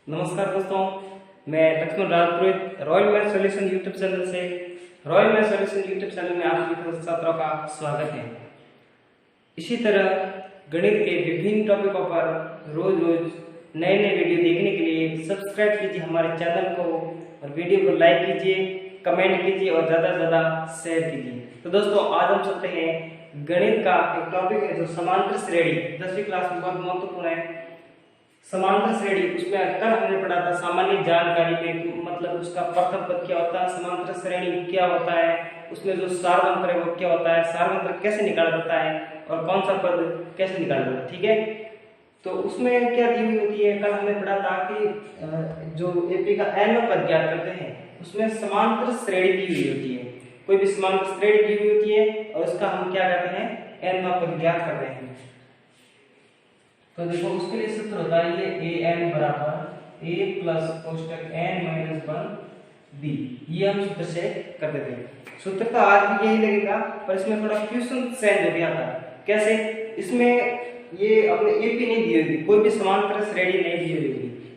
नमस्कार दोस्तों, मैं Laxman Rajpurohit Royal Math Solution YouTube channel से Royal Math Solution YouTube channel में आप सभी छात्रों का स्वागत है। इसी तरह गणित के विभिन्न टॉपिकों पर रोज रोज नए नए वीडियो देखने के लिए सब्सक्राइब कीजिए हमारे चैनल को और वीडियो को लाइक कीजिए, कमेंट कीजिए और ज़्यादा से ज़्यादा शेयर कीजिए। तो दोस्तों, आज हम चलते हैं गणित का एक टॉपिक है जो समांतर श्रेणी 10वीं क्लास में बहुत महत्वपूर्ण है। समांतर श्रेणी, उसमें कल हमने पढ़ा था सामान्य जानकारी में, मतलब उसका प्रथम पद क्या होता है, समांतर श्रेणी क्या होता है, उसमें जो सारवंत्र है वो क्या होता है, सारवंत्र कैसे निकाला जाता है और कौन सा पद कैसे निकाला जाता है। ठीक है, तो उसमें क्या दी हुई होती है, कल हमने पढ़ा था कि जो एपी का n पद ज्ञात करते हैं उसमें समांतर श्रेणी दी हुई होती है। कोई भी समांतर श्रेणी दी हुई होती है और उसका हम क्या करते हैं, n पद ज्ञात करते हैं। तो देखो, उसके लिए सूत्र होता है ये an बराबर a प्लस कोष्टक n माइनस 1 b। ये हम सूत्र से कर देते हैं। सूत्र तो आज भी यही लगेगा, पर इसमें थोड़ा फ्यूजन चेंज हो गया था। कैसे? इसमें ये अपने एपी नहीं दी हुई, कोई भी समांतर श्रेणी नहीं दी हुई।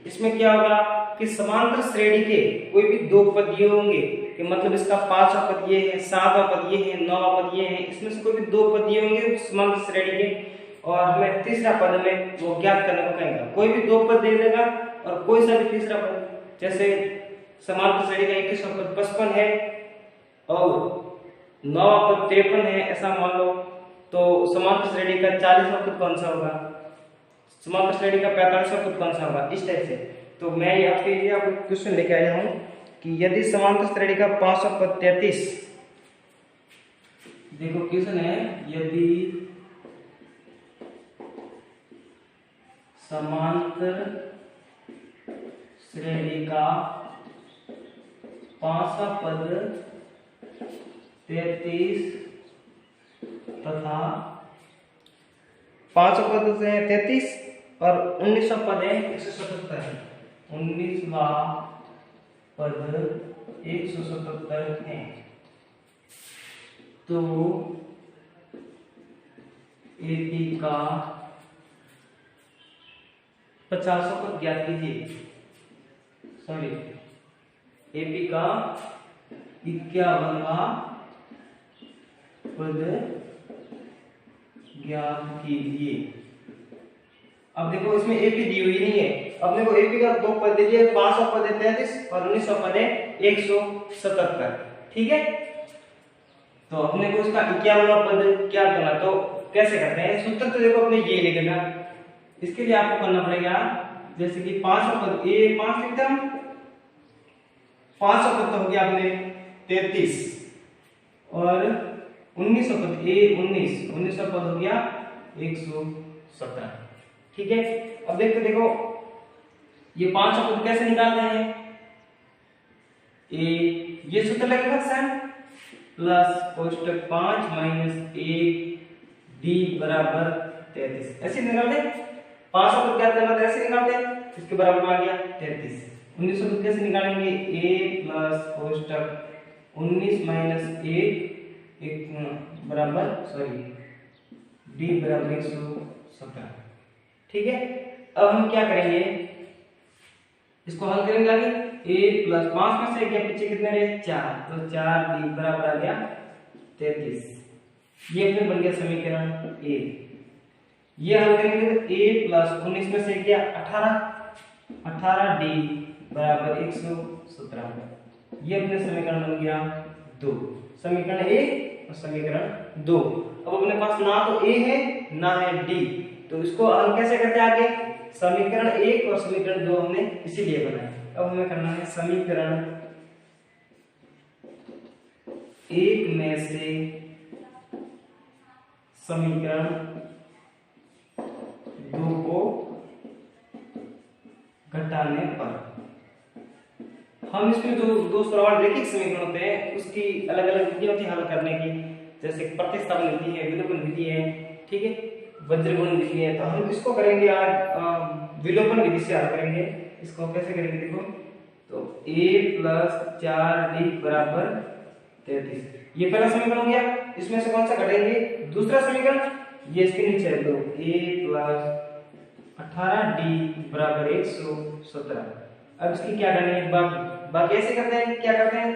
इसमें क्या होगा कि समांतर श्रेणी के कोई भी दो पद ये होंगे कि मतलब इसका 5वां पद ये है, 7वां पद ये है, 9वां पद ये है, इसमें से कोई भी दो पद ये होंगे समांतर श्रेणी के, और हमें तीसरा पद में वो ज्ञात करने को कहेगा। कोई भी दो पद दे देगा और कोई सा भी तीसरा पद, जैसे समांतर श्रेणी का 21वां पद 55 है और 9वां पद 53 है, ऐसा मान लो, तो समांतर श्रेणी का 40वां पद कौन सा होगा, समांतर श्रेणी का 45वां पद कौन सा होगा, इस टाइप से। तो मैं आपके लिए आपको क्वेश्चन लेके आया हूं कि यदि समांतर श्रेणी का 5वां पद 33, देखो क्वेश्चन है, यदि समांतर श्रेणी का 5वां पद 33 तथा 5वां पद है 33 और 19वां पद है 177, 19वां पद 177 है, तो एपी का 50वां पद ज्ञात कीजिए। सॉरी, एपी का 51वां पद ज्ञात कीजिए। अब देखो, इसमें एपी दी हुई नहीं है। अब देखो, एपी का दो पद दे दिए, 5वां पद है 33 और 19वां पद है 177। ठीक है, तो अपने को इसका 51वां पद क्या करना, तो कैसे करते हैं, सूत्र तो देखो अपने ये लिखेगा। इसके लिए आपको करना पड़ेगा, जैसे कि 5वां पद ए 5 लिखते हम, 5वां पद तो हो गया आपने 33 और 19वां पद ए 19वां पद हो गया 117। ठीक है, अब देखो ये 5वां पद कैसे निकालते हैं, ए ये सूत्र लगेगा सर, प्लस कोष्टक 5 माइनस 1 डी बराबर 33, ऐसे निकालते हैं। 5वां पद ज्ञात करना तो ऐसे निकालते हैं, इसके बराबर आ गया 33। 19वां पद कैसे निकालेंगे, a प्लस कोष्टक 19 माइनस 1 बराबर d बराबर 117। ठीक है, अब हम क्या करेंगे, इसको हल करेंगे आगे। a प्लस 5 में से क्या पीछे कितने रहे 4, तो 4d बराबर आ गया 33। ये फिर बन गया समीकरण a। ये हल करेंगे तो a प्लस 19 में से क्या 18d बराबर 117। ये अपने समीकरण बन गया 2, समीकरण a और समीकरण 2। अब अपने पास ना तो a है ना है d, तो इसको हम कैसे करते हैं आगे, समीकरण 1 और समीकरण 2 हमने इसीलिए बनाया। अब हमें करना है समीकरण 1 में से समीकरण 2 को घटाने पर हम इसमें जो दो सर्वाधिक समीकरण होते हैं उसकी अलग अलग विधि होती है हल करने की, जैसे प्रतिस्थापन विधि है, विलोपन विधि है, ठीक है, वज्रगुण विधि है। तो हम इसको करेंगे आज विलोपन विधि से हल करेंगे। इसको कैसे करेंगे, देखो, तो a प्लस 4d बराबर 33, ये पहला समीकरण हो गया। इसमें से कौन सा घटाएंगे, दूसरा समीकरण, ये इसके नीचे है, तो a प्लस 18d बराबर 117। अब इसकी क्या करनी है, बाकी ऐसे करते हैं, क्या करते हैं,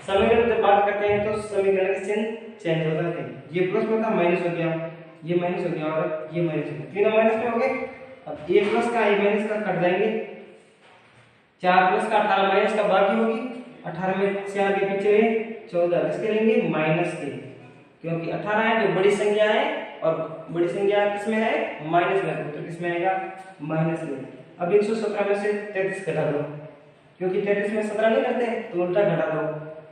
समीकरण जब बात करते हैं तो समीकरण के चिन्ह चेंज हो जाते हैं। ये प्लस में था, माइनस हो गया, ये माइनस हो गया और ये माइनस हो गया, तीनों माइनस में हो गए। अब ये प्लस का ये माइनस का कट जाएंगे, 4 प्लस का 18 माइनस का बाकी होगी, 18 में 4 के पीछे 14, इसके लेंगे माइनस के, क्योंकि 18 है जो बड़ी संख्या है और बड़ी संख्या किसमें है, माइनस में, तो किसमें आएगा, माइनस में। अब 117 में से 33 घटा दो, क्योंकि 33 में 17 नहीं करते तो उल्टा घटा दो,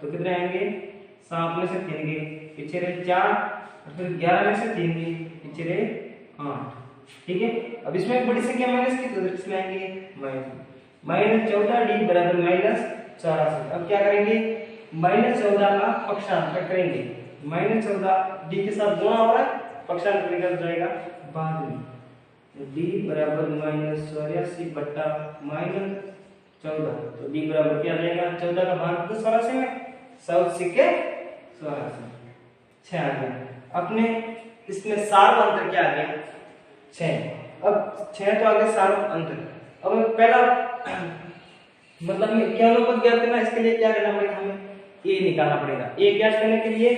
तो कितने आएंगे, 7 में से 3 गए, पीछे रहे 4, और फिर 11 में से 3 गए, पीछे रहे 8। ठीक है, अब इसमें एक बड़ी संख्या माइनस की, तो इसमें आएंगे माइनस 14d बराबर -84। अब क्या करेंगे, -14 का पक्षांतर करेंगे, -14 d के साथ गुणा हो रहा है, पक्षांतर निकल जाएगा बाद में, d बराबर -84 बट्टा -14, तो d बराबर क्या आ जाएगा, 14 का भाग 84 में, 100 के 84, 6 आ गया। अपने इसमें सार अंतर क्या आ गया, 6। अब 6 तो आ गया सार अंतर। अब पहला मतलब में क्या अनुपात ज्ञात करना, इसके लिए क्या करना पड़ेगा, हमें a निकालना पड़ेगा। a ज्ञात करने के लिए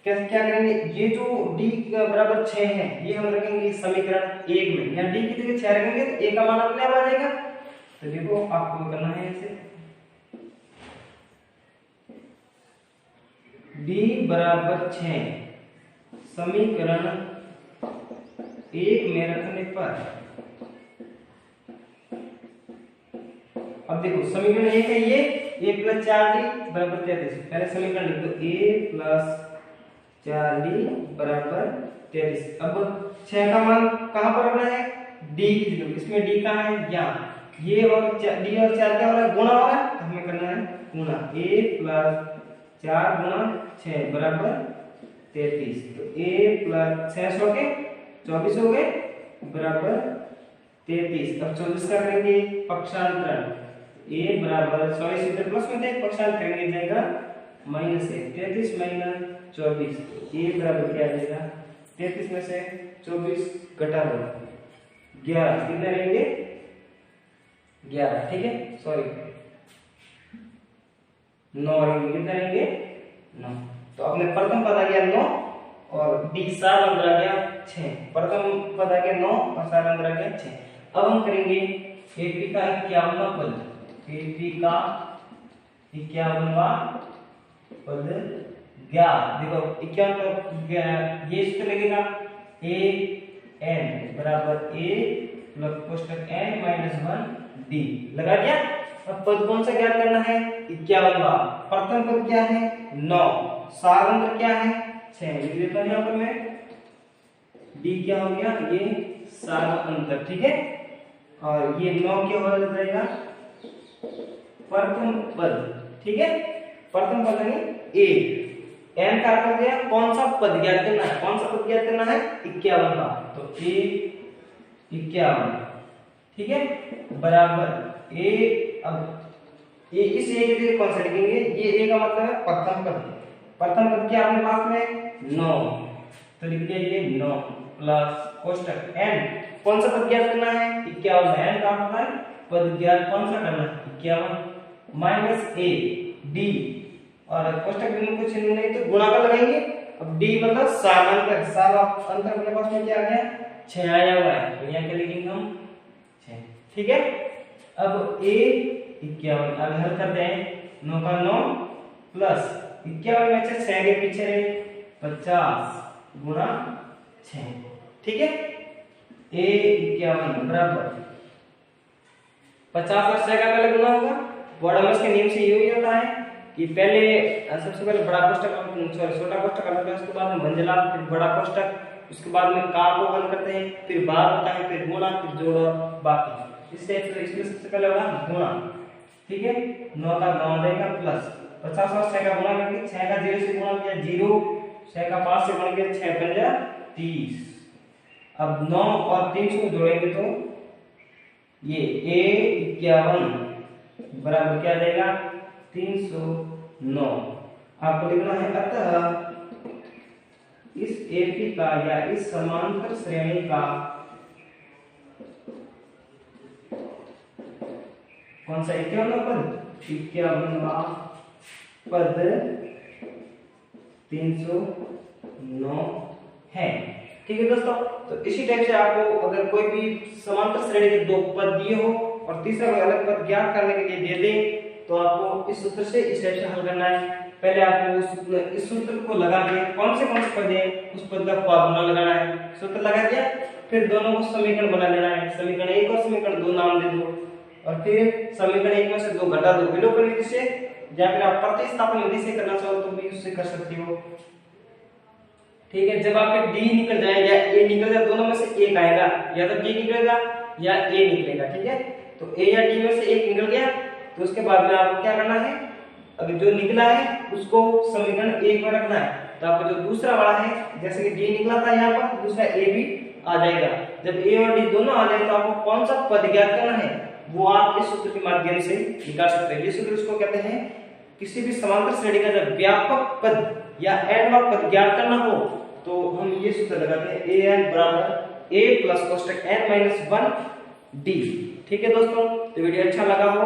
कैसे क्या करेंगे, ये जो d का बराबर 6 है ये हम रखेंगे समीकरण 1 में, या d की जगह 6 रखेंगे तो a का मान अपने आप आ जाएगा। तो देखो आपको करना है ऐसे, d बराबर 6 समीकरण 1 में रखने पर, अब देखो समीकरण 1 है ये, a + 4d बराबर 33, पहले समीकरण लिख दो, a + 4d बराबर 33। अब 6 का मान कहां पर रखना है, d की जगह, इसमें d कहां है, यहाँ, ये और d और 4 क्या हो रहा है, गुणा हो रहा है, हमें करना है गुणा, a + 4 गुणा 6 बराबर 33, तो a + 6 हो गए 24 हो गए बराबर 33। अब 24 का करेंगे पक्षांतरण, a बराबर 24 इधर प्लस में थे, पक्षांतर करेंगे जाएगा -1, 33 - 24, a बराबर क्या आ जाएगा, 33 में से 24 घटा दो 11, कितने रहेंगे 11, ठीक है, सॉरी 9 रहेंगे, कितने रहेंगे 9। तो अपने प्रथम पद आ गया 9 और d सार अंदर आ गया 6, प्रथम पद आ गया 9 और सार अंदर आ गया 6। अब हम करेंगे AP का 51वां पद, AP का 51वां पद ज्ञात। देखो 51 ये इसको लगेगा a n बराबर a प्लस कोष्टक n - 1 d लगा दिया। अब पद कौन सा ज्ञात करना है, 51वां, प्रथम पद क्या है 9, सार अंतर क्या है 6, लिख देता हूं यहां पर मैं, d क्या हो गया, ये सार अंतर, ठीक है, और ये 9 क्या हो जाएगा प्रथम पद, ठीक है, प्रथम पद यानी a, n का अर्थ दिया कौन सा पद ज्ञात करना है, कौन सा पद ज्ञात करना है 51 का, तो a 51, ठीक है, बराबर a, अब ये इस a के लिए कौन सा लिखेंगे, ये a का मतलब है प्रथम पद, प्रथम पद क्या अपने पास में 9, तो लिख दिया ये 9 प्लस कोष्टक n, कौन सा पद ज्ञात करना है 51, n का मतलब है पद ज्ञात कौन सा करना है 51, माइनस a d, और कोष्टक बिंदु को चिन्ह नहीं तो गुणा कर लगाएंगे। अब d मतलब सार अंतर, सार अंतर अपने पास में क्या आ गया 6 आया हुआ है, तो यहां क्या लिखेंगे हम 6, ठीक है। अब a 51, अब हल करते हैं, 9 का 9 प्लस 51 में से 6 के पीछे रहे 50 गुणा 6, ठीक है, a 51 बराबर 50 और 6 का पहले गुणा होगा, बॉडमस के नियम से यही होता है कि पहले सबसे पहले बड़ा कोष्टक सॉरी छोटा कोष्टक करते हैं, उसके बाद में भंजला, फिर बड़ा कोष्टक, उसके बाद में का को हल करते हैं, फिर बार होता है, फिर गुणा, फिर जोड़ और बाकी, इस टाइप से इसमें सबसे पहले होगा गुणा, ठीक है, 9 का 9 देगा प्लस 50 और 6 का गुणा करके 6 का 0 से गुणा किया 0, 6 का 5 से गुणा किया 6 पंजा 30, अब 9 और 300 को जोड़ेंगे तो ये a 51 बराबर क्या देगा 309, आपको लिखना है अतः इस AP का या इस समांतर श्रेणी का कौन सा 51वां पद? 51वां पद 309 है। ठीक है दोस्तों, तो इसी टाइप से आपको अगर कोई भी समांतर श्रेणी के दो पद दिए हो और तीसरा कोई अलग पद ज्ञात करने के लिए दे दे तो आपको इस सूत्र से इस टाइप से हल करना है। पहले आपको इस सूत्र को लगा के कौन से पद है उस पद का फॉर्मूला लगाना है। सूत्र लगा दिया, फिर दोनों को समीकरण बना लेना है। समीकरण 1 और समीकरण 2 नाम दे दो और फिर समीकरण 1 में से 2 घटा दो विलोपन विधि से, या फिर आप प्रतिस्थापन विधि से करना चाहो तो भी उससे कर सकते हो। ठीक है, जब आपके डी निकल जाए या ए निकल जाए, दोनों में से एक आएगा, या तो डी निकलेगा या ए निकलेगा। ठीक है, तो ए या डी में से एक निकल गया तो उसके बाद में आपको क्या करना है, अगर जो निकला है उसको समीकरण 1 में रखना है। तो आपका जो दूसरा वाला है, जैसे कि डी निकला था यहाँ पर, दूसरा ए भी आ जाएगा। जब ए और डी दोनों आ जाए तो आपको कौन सा पद ज्ञात करना है वो आप इस सूत्र के माध्यम से निकाल सकते हैं। ये सूत्र इसको कहते हैं, किसी भी समांतर श्रेणी का जब व्यापक पद या एडहॉक पद ज्ञात करना हो तो हम ये सूत्र लगाते हैं, an बराबर a प्लस कोष्टक n माइनस 1 d। ठीक है दोस्तों, तो वीडियो अच्छा लगा हो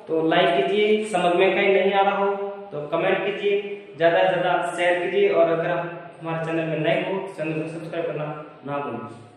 तो लाइक कीजिए, समझ में कहीं नहीं आ रहा हो तो कमेंट कीजिए, ज्यादा से ज्यादा शेयर कीजिए और अगर आप हमारे चैनल में नए हो चैनल को सब्सक्राइब करना ना भूलें।